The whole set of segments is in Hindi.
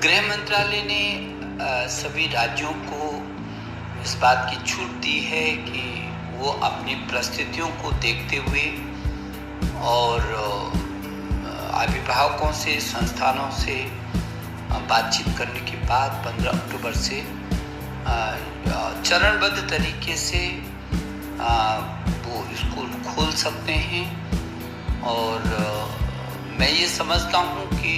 गृह मंत्रालय ने सभी राज्यों को इस बात की छूट दी है कि वो अपनी परिस्थितियों को देखते हुए और अभिभावकों से, संस्थानों से बातचीत करने के बाद 15 अक्टूबर से चरणबद्ध तरीके से वो स्कूल खोल सकते हैं। और मैं ये समझता हूँ कि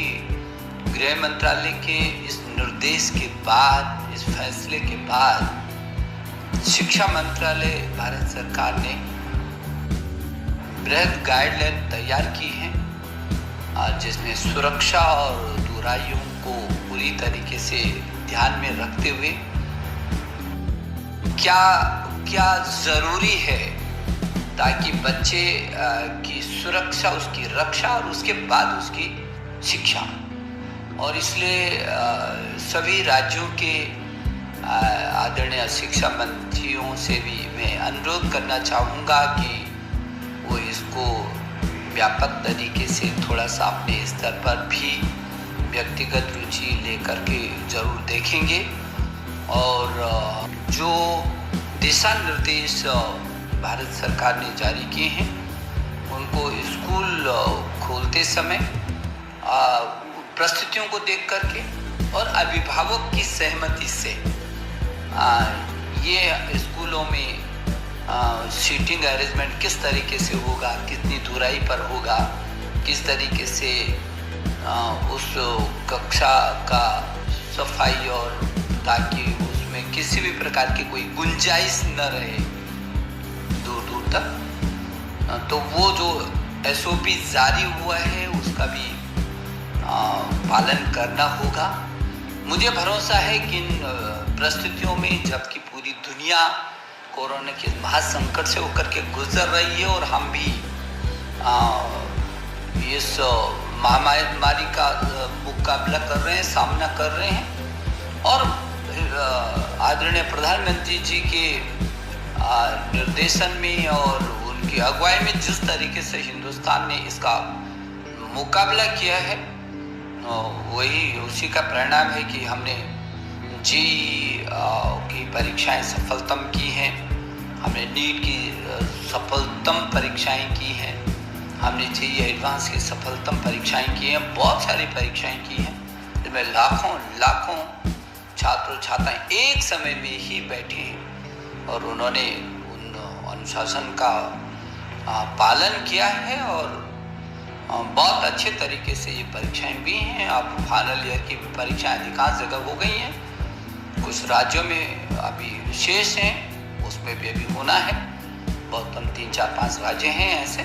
गृह मंत्रालय के इस निर्देश के बाद, इस फैसले के बाद शिक्षा मंत्रालय भारत सरकार ने बृहद गाइडलाइन तैयार की है, जिसमें सुरक्षा और दूरियों को पूरी तरीके से ध्यान में रखते हुए क्या जरूरी है ताकि बच्चे की सुरक्षा, उसकी रक्षा और उसके बाद उसकी शिक्षा। और इसलिए सभी राज्यों के आदरणीय शिक्षा मंत्रियों से भी मैं अनुरोध करना चाहूँगा कि वो इसको व्यापक तरीके से थोड़ा सा अपने स्तर पर भी व्यक्तिगत रुचि लेकर के जरूर देखेंगे। और जो दिशा निर्देश भारत सरकार ने जारी किए हैं उनको स्कूल खोलते समय परिस्थितियों को देख करके और अभिभावक की सहमति से ये स्कूलों में सीटिंग अरेंजमेंट किस तरीके से होगा, कितनी दूरी पर होगा, किस तरीके से उस कक्षा का सफाई, और ताकि उसमें किसी भी प्रकार की कोई गुंजाइश न रहे दूर दूर तक। तो वो जो SOP जारी हुआ है उसका भी पालन करना होगा। मुझे भरोसा है कि इन परिस्थितियों में, जबकि पूरी दुनिया कोरोना के महासंकट से होकर के गुजर रही है और हम भी इस महामारी का मुकाबला कर रहे हैं, सामना कर रहे हैं, और आदरणीय प्रधानमंत्री जी के निर्देशन में और उनकी अगुवाई में जिस तरीके से हिंदुस्तान ने इसका मुकाबला किया है, वही उसी का परिणाम है कि हमने की परीक्षाएं सफलतम की हैं, हमने नीट की सफलतम परीक्षाएं की हैं, हमने JEE एडवांस की सफलतम परीक्षाएं की हैं, बहुत सारी परीक्षाएं की हैं, जिसमें लाखों छात्र छात्राएं एक समय में ही बैठे हैं और उन्होंने उन अनुशासन का पालन किया है और बहुत अच्छे तरीके से ये परीक्षाएं भी हैं। अब फाइनल ईयर की परीक्षाएं अधिकांश जगह हो गई हैं, कुछ राज्यों में अभी शेष हैं, उसमें भी अभी होना है। बहुत कम 3, 4, 5 राज्य हैं ऐसे।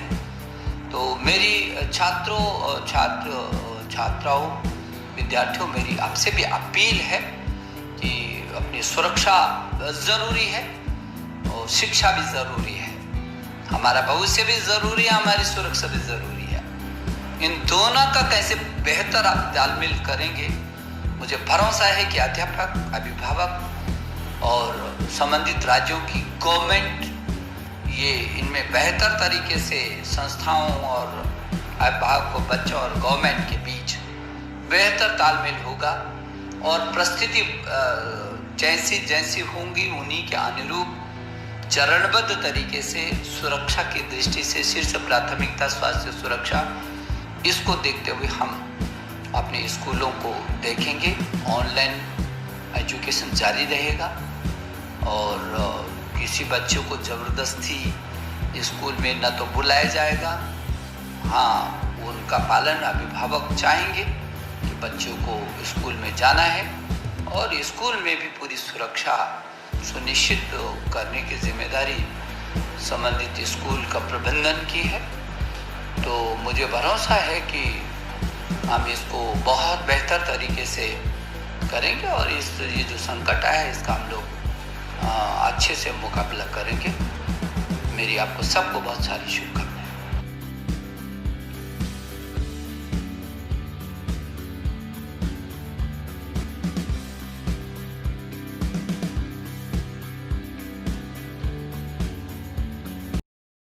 तो मेरी छात्राओं, विद्यार्थियों, मेरी आपसे भी अपील है कि अपनी सुरक्षा ज़रूरी है और शिक्षा भी ज़रूरी है, हमारा भविष्य भी ज़रूरी है, हमारी सुरक्षा भी ज़रूरी है। इन दोनों का कैसे बेहतर आप तालमेल करेंगे, मुझे भरोसा है कि अध्यापक, अभिभावक और संबंधित राज्यों की गवर्नमेंट ये इनमें बेहतर तरीके से संस्थाओं और अभिभावकों, बच्चों और गवर्नमेंट के बीच बेहतर तालमेल होगा और परिस्थिति जैसी होंगी उन्हीं के अनुरूप चरणबद्ध तरीके से सुरक्षा की दृष्टि से शीर्ष प्राथमिकता स्वास्थ्य सुरक्षा, इसको देखते हुए हम अपने स्कूलों को देखेंगे। ऑनलाइन एजुकेशन जारी रहेगा और किसी बच्चे को ज़बरदस्ती स्कूल में न तो बुलाया जाएगा, हाँ उनका पालन अभिभावक चाहेंगे कि बच्चों को स्कूल में जाना है और स्कूल में भी पूरी सुरक्षा सुनिश्चित करने की जिम्मेदारी संबंधित स्कूल का प्रबंधन की है। तो मुझे भरोसा है कि हम इसको बहुत बेहतर तरीके से करेंगे और ये जो संकट आया है इसका हम लोग अच्छे से मुकाबला करेंगे। मेरी आपको सबको बहुत सारी शुभकामनाएं।